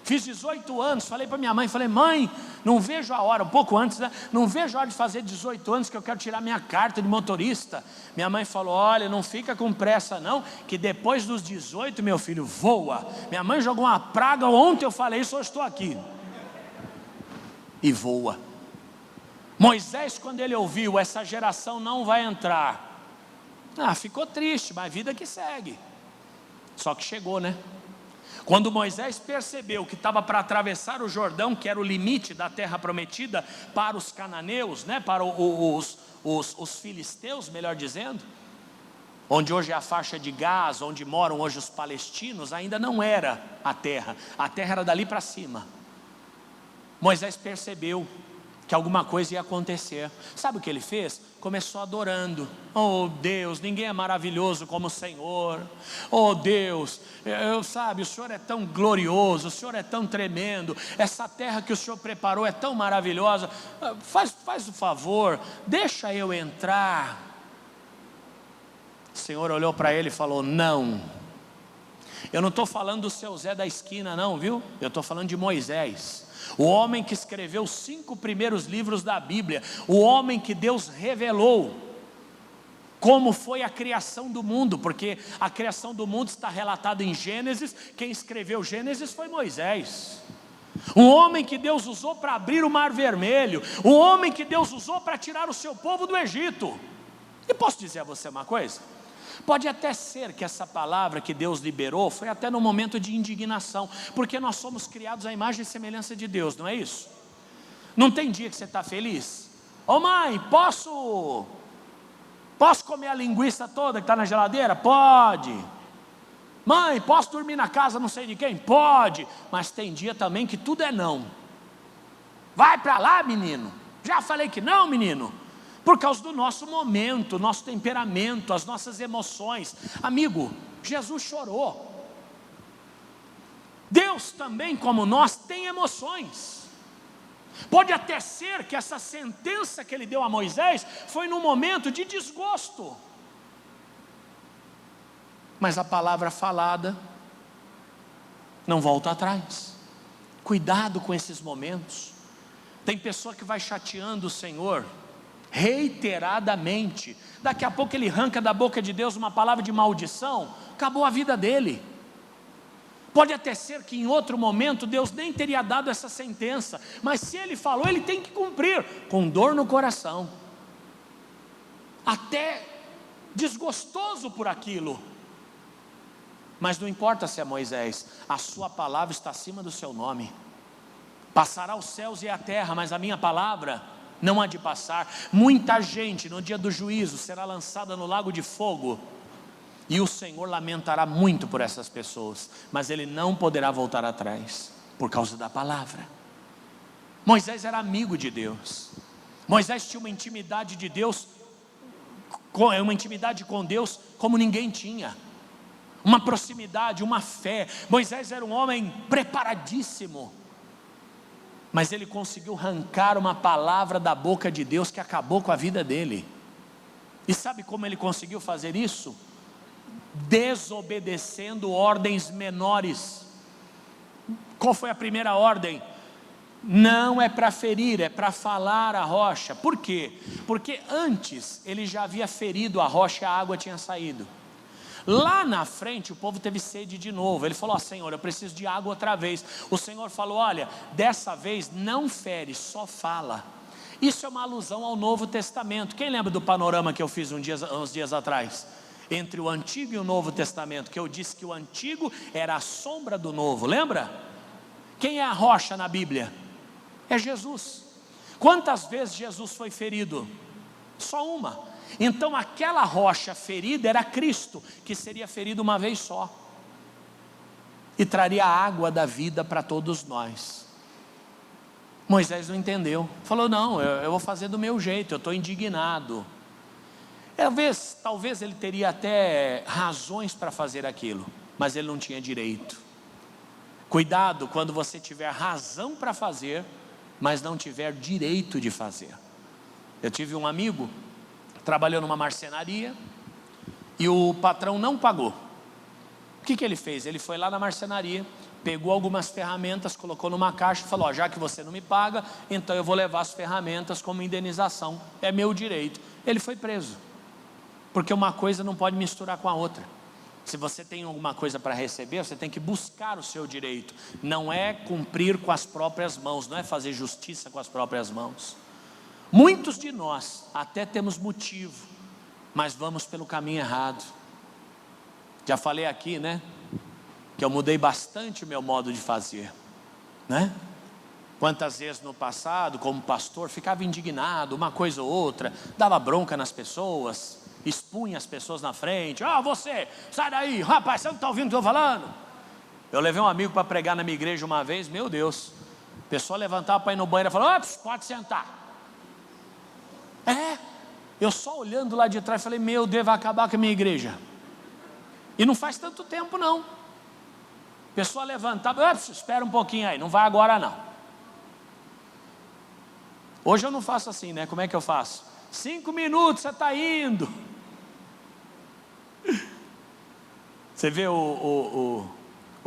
Fiz 18 anos, falei para minha mãe, falei: mãe, não vejo a hora, um pouco antes, né? Não vejo a hora de fazer 18 anos que eu quero tirar minha carta de motorista. Minha mãe falou: olha, não fica com pressa não, que depois dos 18, meu filho, voa. Minha mãe jogou uma praga, ontem eu falei isso, hoje estou aqui. E voa. Moisés, quando ele ouviu, essa geração não vai entrar, ficou triste, mas vida que segue. Só que chegou, né? Quando Moisés percebeu que estava para atravessar o Jordão, que era o limite da terra prometida para os cananeus, né, para os filisteus, melhor dizendo, onde hoje é a faixa de Gaza, onde moram hoje os palestinos, ainda não era a terra era dali para cima. Moisés percebeu que alguma coisa ia acontecer. Sabe o que ele fez? Começou adorando. Oh Deus, ninguém é maravilhoso como o Senhor. Oh Deus, o Senhor é tão glorioso, o Senhor é tão tremendo, essa terra que o Senhor preparou é tão maravilhosa. Faz o favor, deixa eu entrar. O Senhor olhou para ele e falou: não. Eu não estou falando do seu Zé da esquina não, viu? Eu estou falando de Moisés, o homem que escreveu os 5 primeiros livros da Bíblia, o homem que Deus revelou como foi a criação do mundo, porque a criação do mundo está relatada em Gênesis. Quem escreveu Gênesis foi Moisés. O homem que Deus usou para abrir o Mar Vermelho, o homem que Deus usou para tirar o seu povo do Egito. E posso dizer a você uma coisa? Pode até ser que essa palavra que Deus liberou foi até no momento de indignação, porque nós somos criados à imagem e semelhança de Deus, não é isso? Não tem dia que você está feliz? Ô mãe, posso comer a linguiça toda que está na geladeira? Pode. Mãe, posso dormir na casa não sei de quem? Pode. Mas tem dia também que tudo é não. Vai para lá, menino. Já falei que não, menino. Por causa do nosso momento, nosso temperamento, as nossas emoções. Amigo, Jesus chorou. Deus também, como nós, tem emoções. Pode até ser que essa sentença que ele deu a Moisés foi num momento de desgosto. Mas a palavra falada não volta atrás. Cuidado com esses momentos. Tem pessoa que vai chateando o Senhor reiteradamente. Daqui a pouco ele arranca da boca de Deus uma palavra de maldição, acabou a vida dele. Pode até ser que em outro momento Deus nem teria dado essa sentença, mas se ele falou, ele tem que cumprir, com dor no coração, até desgostoso por aquilo. Mas não importa se é Moisés, a sua palavra está acima do seu nome. Passará os céus e a terra, mas a minha palavra não há de passar. Muita gente no dia do juízo será lançada no lago de fogo, e o Senhor lamentará muito por essas pessoas, mas Ele não poderá voltar atrás, por causa da palavra. Moisés era amigo de Deus. Moisés tinha uma intimidade de Deus, uma intimidade com Deus como ninguém tinha, uma proximidade, uma fé. Moisés era um homem preparadíssimo, mas ele conseguiu arrancar uma palavra da boca de Deus que acabou com a vida dele. E sabe como ele conseguiu fazer isso? Desobedecendo ordens menores. Qual foi a primeira ordem? Não é para ferir, é para falar a rocha. Por quê? Porque antes ele já havia ferido a rocha e a água tinha saído. Lá na frente o povo teve sede de novo. Ele falou: Senhor, eu preciso de água outra vez. O Senhor falou: olha, dessa vez não fere, só fala. Isso é uma alusão ao Novo Testamento. Quem lembra do panorama que eu fiz uns dias atrás? Entre o Antigo e o Novo Testamento, que eu disse que o Antigo era a sombra do Novo, lembra? Quem é a rocha na Bíblia? É Jesus. Quantas vezes Jesus foi ferido? Só uma. Então aquela rocha ferida era Cristo, que seria ferido uma vez só, e traria a água da vida para todos nós. Moisés não entendeu, falou: não, eu vou fazer do meu jeito, eu estou indignado. Talvez ele teria até razões para fazer aquilo, mas ele não tinha direito. Cuidado quando você tiver razão para fazer, mas não tiver direito de fazer. Eu tive um amigo, trabalhou numa marcenaria, e o patrão não pagou. O que ele fez? Ele foi lá na marcenaria, pegou algumas ferramentas, colocou numa caixa e falou: já que você não me paga, então eu vou levar as ferramentas como indenização, é meu direito. Ele foi preso, porque uma coisa não pode misturar com a outra. Se você tem alguma coisa para receber, você tem que buscar o seu direito, não é cumprir com as próprias mãos, não é fazer justiça com as próprias mãos. Muitos de nós até temos motivo, mas vamos pelo caminho errado. Já falei aqui, né, que eu mudei bastante o meu modo de fazer, né? Quantas vezes no passado, como pastor, ficava indignado, uma coisa ou outra, dava bronca nas pessoas, expunha as pessoas na frente: você, sai daí, rapaz, você não está ouvindo o que eu estou falando? Eu levei um amigo para pregar na minha igreja uma vez, meu Deus, a pessoa levantava para ir no banheiro e falou: pode sentar. Eu só olhando lá de trás, falei: meu Deus, vai acabar com a minha igreja. E não faz tanto tempo não. A pessoa levantava: espera um pouquinho aí, não vai agora não. Hoje eu não faço assim, né? Como é que eu faço? 5 minutos, você está indo. Você vê o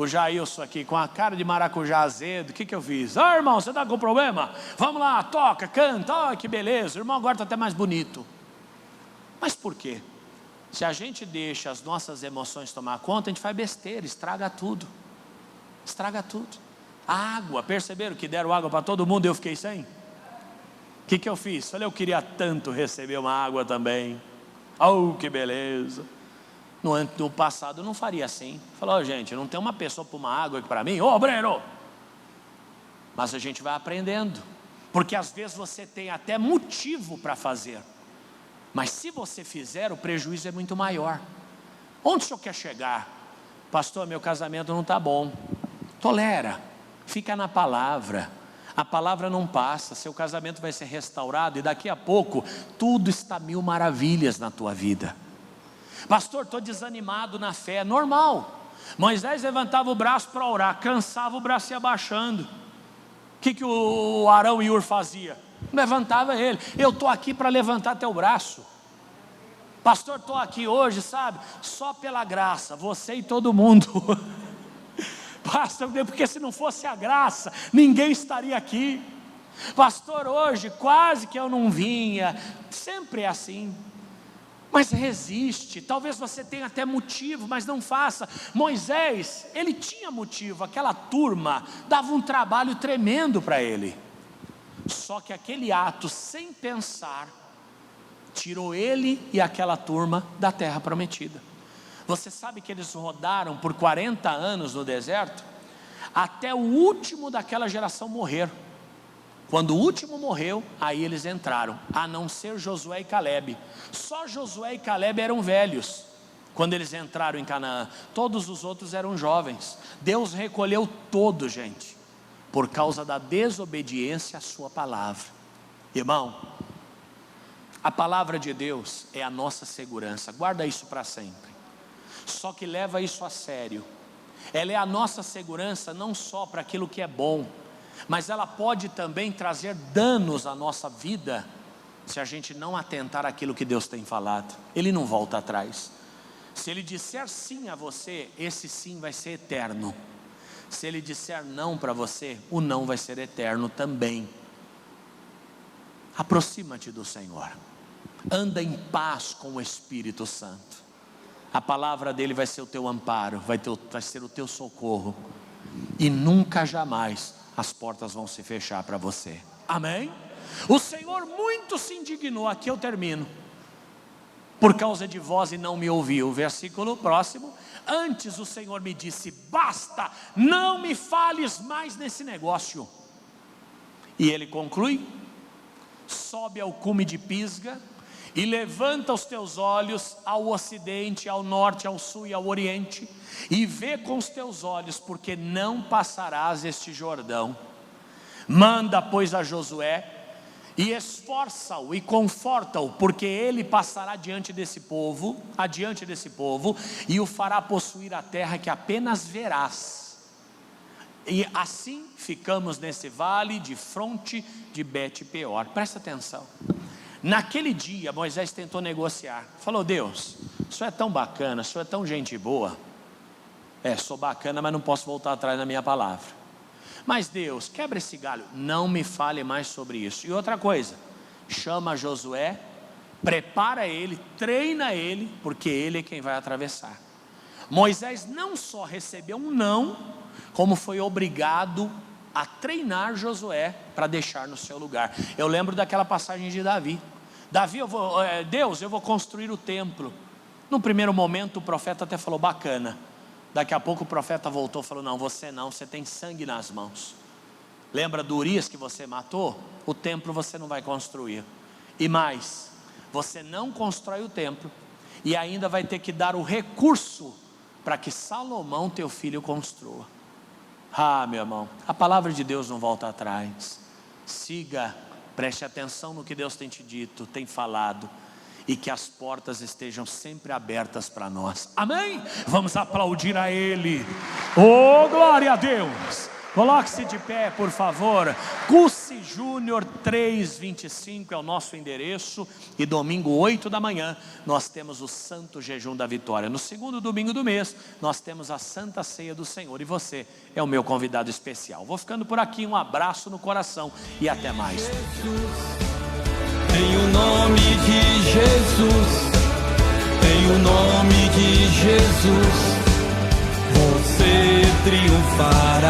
Jailson aqui com a cara de maracujá azedo. O que eu fiz? Irmão, você está com problema? Vamos lá, toca, canta, que beleza. O irmão agora está até mais bonito. Mas por quê? Se a gente deixa as nossas emoções tomar conta, a gente faz besteira, estraga tudo. Estraga tudo. A água, perceberam que deram água para todo mundo e eu fiquei sem? O que eu fiz? Falei: eu queria tanto receber uma água também. Que beleza. No passado eu não faria assim. Falei: gente, não tem uma pessoa para uma água aqui para mim? Breno! Mas a gente vai aprendendo, porque às vezes você tem até motivo para fazer, mas se você fizer, o prejuízo é muito maior. Onde o senhor quer chegar? Pastor, meu casamento não está bom. Tolera, fica na palavra. A palavra não passa, seu casamento vai ser restaurado e daqui a pouco tudo está mil maravilhas na tua vida. Pastor, estou desanimado na fé. Normal. Moisés levantava o braço para orar, cansava, o braço ia abaixando. O que o Arão e Ur fazia? Levantava ele. Eu estou aqui para levantar teu braço. Pastor, estou aqui hoje, sabe, só pela graça, você e todo mundo. Pastor, porque se não fosse a graça, ninguém estaria aqui. Pastor, hoje quase que eu não vinha. Sempre é assim. Mas resiste. Talvez você tenha até motivo, mas não faça. Moisés, ele tinha motivo. Aquela turma dava um trabalho tremendo para ele. Só que aquele ato, sem pensar, tirou ele e aquela turma da terra prometida. Você sabe que eles rodaram por 40 anos no deserto, até o último daquela geração morrer. Quando o último morreu, aí eles entraram, a não ser Josué e Caleb. Só Josué e Caleb eram velhos quando eles entraram em Canaã. Todos os outros eram jovens. Deus recolheu todos, gente, por causa da desobediência à sua palavra. Irmão, a palavra de Deus é a nossa segurança. Guarda isso para sempre. Só que leva isso a sério. Ela é a nossa segurança não só para aquilo que é bom, mas ela pode também trazer danos à nossa vida, se a gente não atentar àquilo que Deus tem falado. Ele não volta atrás. Se Ele disser sim a você, esse sim vai ser eterno. Se Ele disser não para você, o não vai ser eterno também. Aproxima-te do Senhor. Anda em paz com o Espírito Santo. A palavra dele vai ser o teu amparo, vai ser o teu socorro. E nunca jamais as portas vão se fechar para você. Amém? O Senhor muito se indignou, aqui eu termino, por causa de vós e não me ouviu. Versículo próximo. Antes o Senhor me disse: basta, não me fales mais nesse negócio. E ele conclui: sobe ao cume de Pisga e levanta os teus olhos ao ocidente, ao norte, ao sul e ao oriente, e vê com os teus olhos, porque não passarás este Jordão. Manda, pois, a Josué, e esforça-o e conforta-o, porque ele passará adiante desse povo, e o fará possuir a terra que apenas verás. E assim ficamos nesse vale de fronte de Bet-peor. Presta atenção. Naquele dia Moisés tentou negociar. Falou: Deus, o senhor é tão bacana, o senhor é tão gente boa, Sou bacana, mas não posso voltar atrás na minha palavra. Mas Deus, quebra esse galho, não me fale mais sobre isso. E outra coisa, chama Josué, prepara ele, treina ele, porque ele é quem vai atravessar. Moisés não só recebeu um não, como foi obrigado a treinar Josué para deixar no seu lugar. Eu lembro daquela passagem de Davi. Deus, eu vou construir o templo. No primeiro momento o profeta até falou, bacana. Daqui a pouco o profeta voltou e falou, não, você tem sangue nas mãos. Lembra do Urias que você matou? O templo você não vai construir. E mais, você não constrói o templo, e ainda vai ter que dar o recurso para que Salomão, teu filho, construa. Meu irmão, a palavra de Deus não volta atrás. Siga, preste atenção no que Deus tem te dito, tem falado, e que as portas estejam sempre abertas para nós. Amém? Vamos aplaudir a Ele. Oh, glória a Deus. Coloque-se de pé, por favor. Cussi Júnior 325 é o nosso endereço. E domingo 8 da manhã nós temos o Santo Jejum da Vitória. No segundo domingo do mês nós temos a Santa Ceia do Senhor. E você é o meu convidado especial. Vou ficando por aqui, um abraço no coração e até mais. Em o nome de Jesus, em o nome de Jesus, você triunfará.